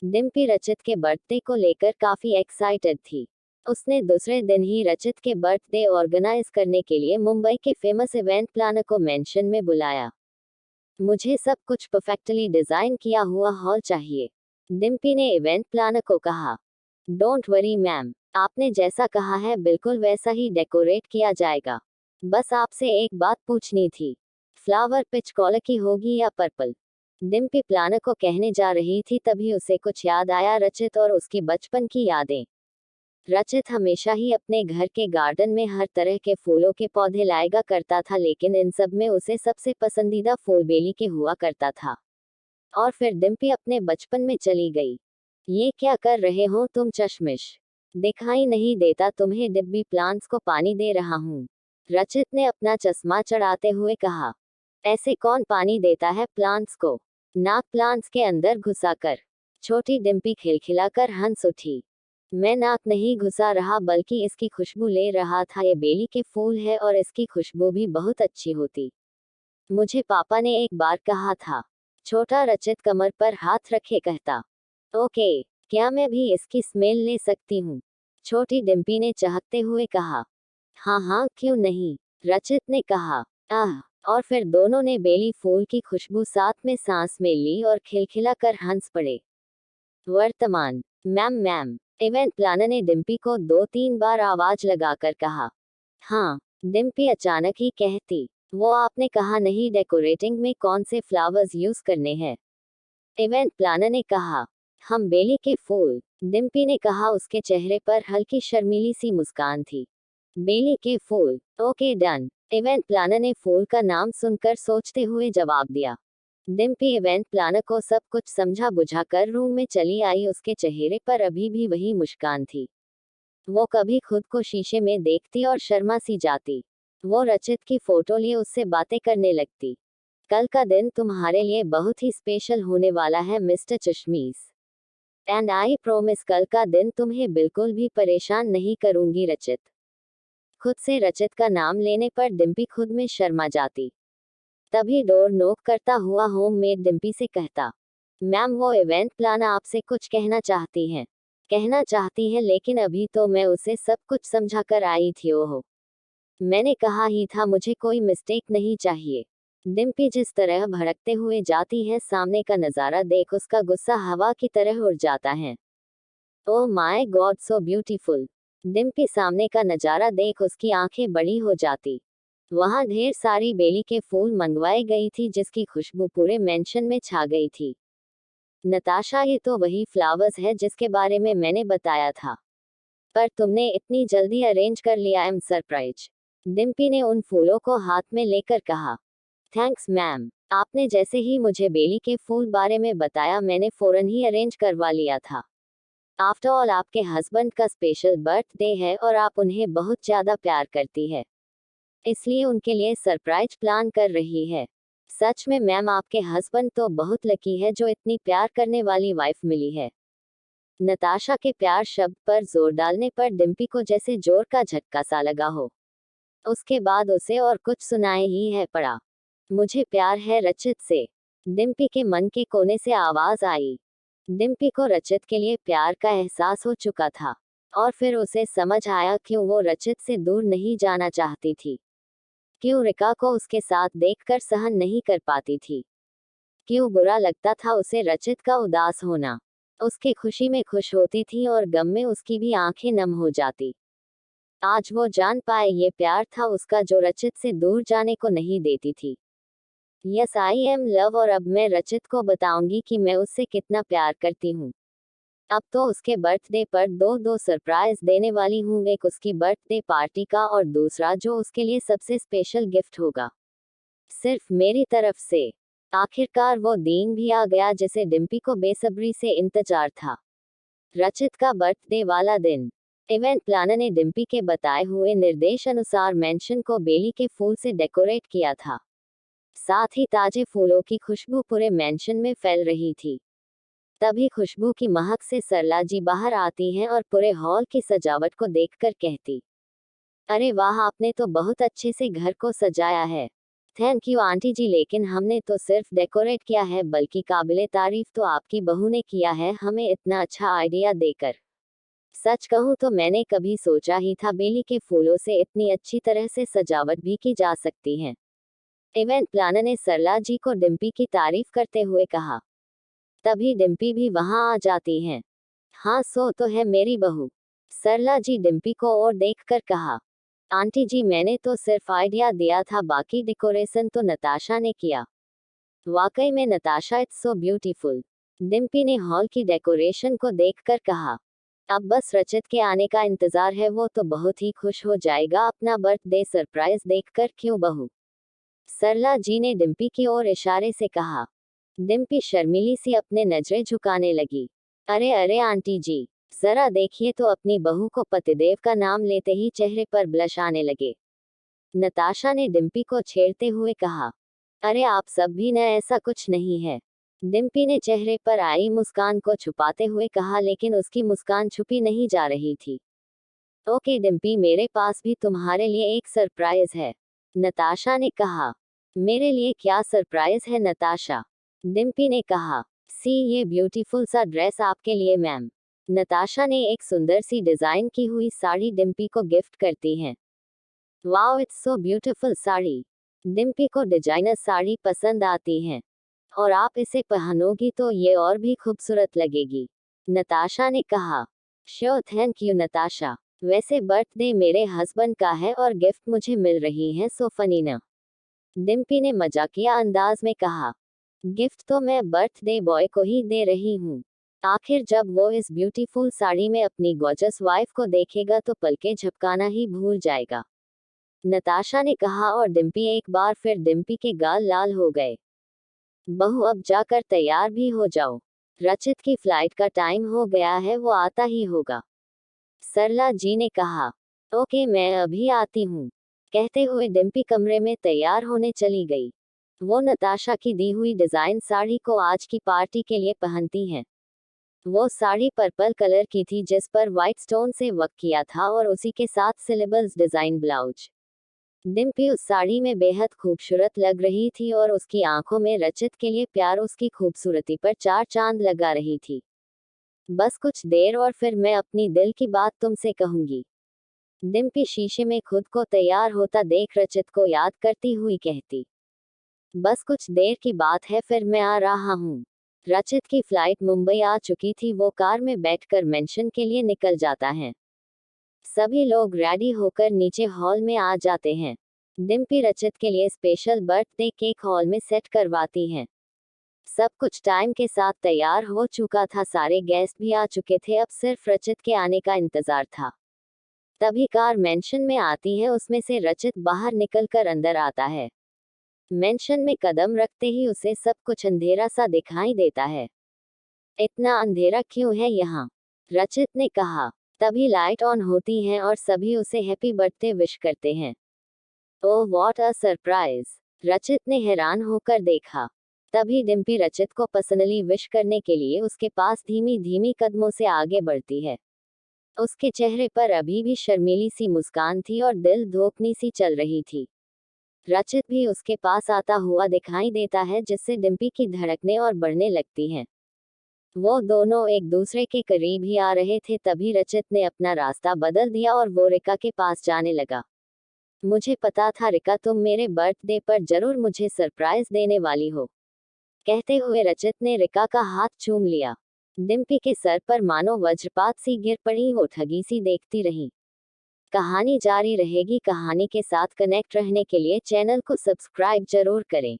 डिम्पी रचित के बर्थडे को लेकर काफी एक्साइटेड थी। उसने दूसरे दिन ही रचित के बर्थडे ऑर्गेनाइज करने के लिए मुंबई के फेमस इवेंट प्लानर को मेंशन में बुलाया। मुझे सब कुछ परफेक्टली डिजाइन किया हुआ हॉल चाहिए, डिम्पी ने इवेंट प्लानर को कहा। डोंट वरी मैम, आपने जैसा कहा है बिल्कुल वैसा ही डेकोरेट किया जाएगा। बस आपसे एक बात पूछनी थी, फ्लावर पिच कॉलर की होगी या पर्पल? डिम्पी प्लानर को कहने जा रही थी तभी उसे कुछ याद आया, रचित और उसकी बचपन की यादें। रचित हमेशा ही अपने घर के गार्डन में हर तरह के फूलों के पौधे लाएगा करता था, लेकिन इन सब में उसे सबसे पसंदीदा फूल बेली के हुआ करता था। और फिर डिम्पी अपने बचपन में चली गई। ये क्या कर रहे हो तुम चश्मिश? दिखाई नहीं देता तुम्हें डिब्बी प्लांट्स को पानी दे रहा हूँ, रचित ने अपना चश्मा चढ़ाते हुए कहा। ऐसे कौन पानी देता है प्लांट्स को? नाक प्लांट्स के अंदर घुसाकर, छोटी डिम्पी खिलखिलाकर हंस उठी। मैं नाक नहीं घुसा रहा बल्कि इसकी खुशबू ले रहा था। ये बेली के फूल है और इसकी खुशबू भी बहुत अच्छी होती, मुझे पापा ने एक बार कहा था। छोटा रचित कमर पर हाथ रखे कहता। ओके, क्या मैं भी इसकी स्मेल ले सकती हूँ? छोटी डिम्पी ने चाहते हुए कहा। हाँ हाँ क्यों नहीं, रचित ने कहा। आह, और फिर दोनों ने बेली फूल की खुशबू साथ में सांस में ली और खिलखिलाकर हंस पड़े। वर्तमान मैम मैम, इवेंट प्लानर ने डिम्पी को 2-3 बार आवाज लगाकर कहा। हाँ, डिम्पी अचानक ही कहती। वो आपने कहा नहीं डेकोरेटिंग में कौन से फ्लावर्स यूज करने हैं? इवेंट प्लानर ने कहा। हम बेली के फूल, डिम्पी ने कहा। उसके चेहरे पर हल्की शर्मीली सी मुस्कान थी। बेली के फूल, ओके डन, इवेंट प्लानर ने फूल का नाम सुनकर सोचते हुए जवाब दिया। डिम्पी इवेंट प्लानर को सब कुछ समझा बुझाकर रूम में चली आई। उसके चेहरे पर अभी भी वही मुस्कान थी। वो कभी खुद को शीशे में देखती और शर्मा सी जाती। वो रचित की फोटो लिए उससे बातें करने लगती। कल का दिन तुम्हारे लिए बहुत ही स्पेशल होने वाला है मिस्टर चश्मीस, एंड आई प्रोमिस कल का दिन तुम्हें बिल्कुल भी परेशान नहीं करूंगी रचित। खुद से रचित का नाम लेने पर डिम्पी खुद में शर्मा जाती। तभी डोर नॉक करता हुआ होममेड डिम्पी से कहता। मैम, वो इवेंट प्लानर आपसे कुछ कहना चाहती हैं, लेकिन अभी तो मैं उसे सब कुछ समझा कर आई थी। ओहो, मैंने कहा ही था मुझे कोई मिस्टेक नहीं चाहिए। डिम्पी जिस तरह भड़कते हुए जाती है, सामने का नज़ारा देख उसका गुस्सा हवा की तरह उड़ जाता है। Oh my God so beautiful, Dimpy सामने का नज़ारा देख उसकी आंखें बड़ी हो जाती। वहां ढेर सारी बेली के फूल मंगवाई गई थी जिसकी खुशबू पूरे मेंशन में छा गई थी। नताशा, ये तो वही फ्लावर्स है जिसके बारे में मैंने बताया था, पर तुमने इतनी जल्दी अरेंज कर लिया, आई एम सरप्राइज, डिम्पी ने उन फूलों को हाथ में लेकर कहा। थैंक्स मैम, आपने जैसे ही मुझे बेली के फूल बारे में बताया मैंने फौरन ही अरेंज करवा लिया था। आफ्टर ऑल आपके हस्बैंड का स्पेशल बर्थडे है और आप उन्हें बहुत ज़्यादा प्यार करती है, इसलिए उनके लिए सरप्राइज प्लान कर रही है। सच में मैम, आपके हस्बैंड तो बहुत लकी है जो इतनी प्यार करने वाली वाइफ मिली है। नताशा के प्यार शब्द पर जोर डालने पर डिम्पी को जैसे जोर का झटका सा लगा हो। उसके बाद उसे और कुछ सुनाए ही है पड़ा। मुझे प्यार है रचित से, डिम्पी के मन के कोने से आवाज आई। डिम्पी को रचित के लिए प्यार का एहसास हो चुका था और फिर उसे समझ आया क्यों वो रचित से दूर नहीं जाना चाहती थी, क्यों रिका को उसके साथ देखकर सहन नहीं कर पाती थी, क्यों बुरा लगता था उसे रचित का उदास होना। उसके खुशी में खुश होती थी और गम में उसकी भी आंखें नम हो जाती। आज वो जान पाए ये प्यार था उसका जो रचित से दूर जाने को नहीं देती थी। यस आई एम लव, और अब मैं रचित को बताऊंगी कि मैं उससे कितना प्यार करती हूँ। अब तो उसके बर्थडे पर दो सरप्राइज देने वाली हूँ, एक उसकी बर्थडे पार्टी का और दूसरा जो उसके लिए सबसे स्पेशल गिफ्ट होगा, सिर्फ मेरी तरफ से। आखिरकार वो दिन भी आ गया जिसे डिम्पी को बेसब्री से इंतजार था, रचित का बर्थडे वाला दिन। इवेंट प्लानर ने डिम्पी के बताए हुए निर्देश अनुसार मेंशन को बेली के फूल से डेकोरेट किया था। साथ ही ताजे फूलों की खुशबू पूरे मेंशन में फैल रही थी। तभी खुशबू की महक से सरला जी बाहर आती हैं और पूरे हॉल की सजावट को देखकर कहती। अरे वाह, आपने तो बहुत अच्छे से घर को सजाया है। थैंक यू आंटी जी, लेकिन हमने तो सिर्फ डेकोरेट किया है, बल्कि काबिले तारीफ तो आपकी बहू ने किया है हमें इतना अच्छा आइडिया देकर। सच कहूँ तो मैंने कभी सोचा ही था बेली के फूलों से इतनी अच्छी तरह से सजावट भी की जा सकती है। इवेंट प्लानर ने सरला जी को डिम्पी की तारीफ करते हुए कहा। तभी डिम्पी भी वहां आ जाती है। हाँ, सो तो है मेरी बहू, सरला जी डिम्पी को और देखकर कहा। आंटी जी, मैंने तो सिर्फ आइडिया दिया था, बाकी डेकोरेशन तो नताशा ने किया। वाकई में Natasha, it's so beautiful, Dimpy ने हॉल की डेकोरेशन को देखकर कहा। अब बस रचित के आने का इंतजार है, वो तो बहुत ही खुश हो जाएगा अपना बर्थडे सरप्राइज देखकर, क्यों बहू? सरला जी ने डिम्पी की ओर इशारे से कहा। डिम्पी शर्मीली सी अपने नजरें झुकाने लगी। अरे अरे आंटी जी, जरा देखिए तो अपनी बहू को, पतिदेव का नाम लेते ही चेहरे पर ब्लश आने लगे। नताशा ने डिम्पी को छेड़ते हुए कहा। अरे आप सब भी न, ऐसा कुछ नहीं है, डिम्पी ने चेहरे पर आई मुस्कान को छुपाते हुए कहा, लेकिन उसकी मुस्कान छुपी नहीं जा रही थी। ओके डिम्पी, मेरे पास भी तुम्हारे लिए एक सरप्राइज है, नताशा ने कहा। मेरे लिए क्या सरप्राइज है नताशा? डिम्पी ने कहा। सी, ये ब्यूटीफुल सा ड्रेस आपके लिए मैम। नताशा ने एक सुंदर सी डिजाइन की हुई साड़ी डिम्पी को गिफ्ट करती है। Wow, it's so beautiful sari. Dimpy को डिजाइनर साड़ी पसंद आती है, और आप इसे पहनोगी तो ये और भी खूबसूरत लगेगी, नताशा ने कहा। Sure, thank you Natasha. वैसे बर्थडे मेरे हस्बैंड का है और गिफ्ट मुझे मिल रही है, सो फनी ना, डिम्पी ने मजाकिया अंदाज में कहा। गिफ्ट तो मैं बर्थडे बॉय को ही दे रही हूँ। आखिर जब वो इस ब्यूटीफुल साड़ी में अपनी गॉर्जस वाइफ को देखेगा तो पलके झपकाना ही भूल जाएगा, नताशा ने कहा। और डिम्पी, एक बार फिर डिम्पी के गाल लाल हो गए। बहू, अब जाकर तैयार भी हो जाओ, रचित की फ्लाइट का टाइम हो गया है, वो आता ही होगा, सरला जी ने कहा। ओके, मैं अभी आती हूँ, कहते हुए डिम्पी कमरे में तैयार होने चली गई। वो नताशा की दी हुई डिजाइन साड़ी को आज की पार्टी के लिए पहनती हैं। वो साड़ी पर्पल कलर की थी जिस पर व्हाइट स्टोन से वर्क किया था और उसी के साथ सिलेबल्स डिजाइन ब्लाउज। डिम्पी उस साड़ी में बेहद खूबसूरत लग रही थी और उसकी आंखों में रचित के लिए प्यार उसकी खूबसूरती पर चार चांद लगा रही थी। बस कुछ देर और फिर मैं अपनी दिल की बात तुमसे कहूंगी, डिम्पी शीशे में खुद को तैयार होता देख रचित को याद करती हुई कहती। बस कुछ देर की बात है, फिर मैं आ रहा हूँ। रचित की फ्लाइट मुंबई आ चुकी थी, वो कार में बैठकर मेंशन के लिए निकल जाता है। सभी लोग रेडी होकर नीचे हॉल में आ जाते हैं। डिम्पी रचित के लिए स्पेशल बर्थडे केक हॉल में सेट करवाती हैं। सब कुछ टाइम के साथ तैयार हो चुका था, सारे गेस्ट भी आ चुके थे, अब सिर्फ रचित के आने का इंतजार था। तभी कार मेंशन में आती है, उसमें से रचित बाहर निकलकर अंदर आता है। मेंशन में कदम रखते ही उसे सब कुछ अंधेरा सा दिखाई देता है। इतना अंधेरा क्यों है यहाँ? रचित ने कहा। तभी लाइट ऑन होती हैं और सभी उसे हैप्पी बर्थडे विश करते हैं। ओह व्हाट अ सरप्राइज, रचित ने हैरान होकर देखा। तभी डिम्पी रचित को पर्सनली विश करने के लिए उसके पास धीमी धीमी कदमों से आगे बढ़ती है। उसके चेहरे पर अभी भी शर्मीली सी मुस्कान थी और दिल धोखनी सी चल रही थी। रचित भी उसके पास आता हुआ दिखाई देता है, जिससे डिम्पी की धड़कनें और बढ़ने लगती हैं। वो दोनों एक दूसरे के करीब ही आ रहे थे, तभी रचित ने अपना रास्ता बदल दिया और वो रिका के पास जाने लगा। मुझे पता था रिका, तुम मेरे बर्थडे पर जरूर मुझे सरप्राइज देने वाली हो, कहते हुए रचित ने रिका का हाथ चूम लिया। डिम्पी के सर पर मानो वज्रपात सी गिर पड़ी, वो ठगी सी देखती रही। कहानी जारी रहेगी। कहानी के साथ कनेक्ट रहने के लिए चैनल को सब्सक्राइब जरूर करें।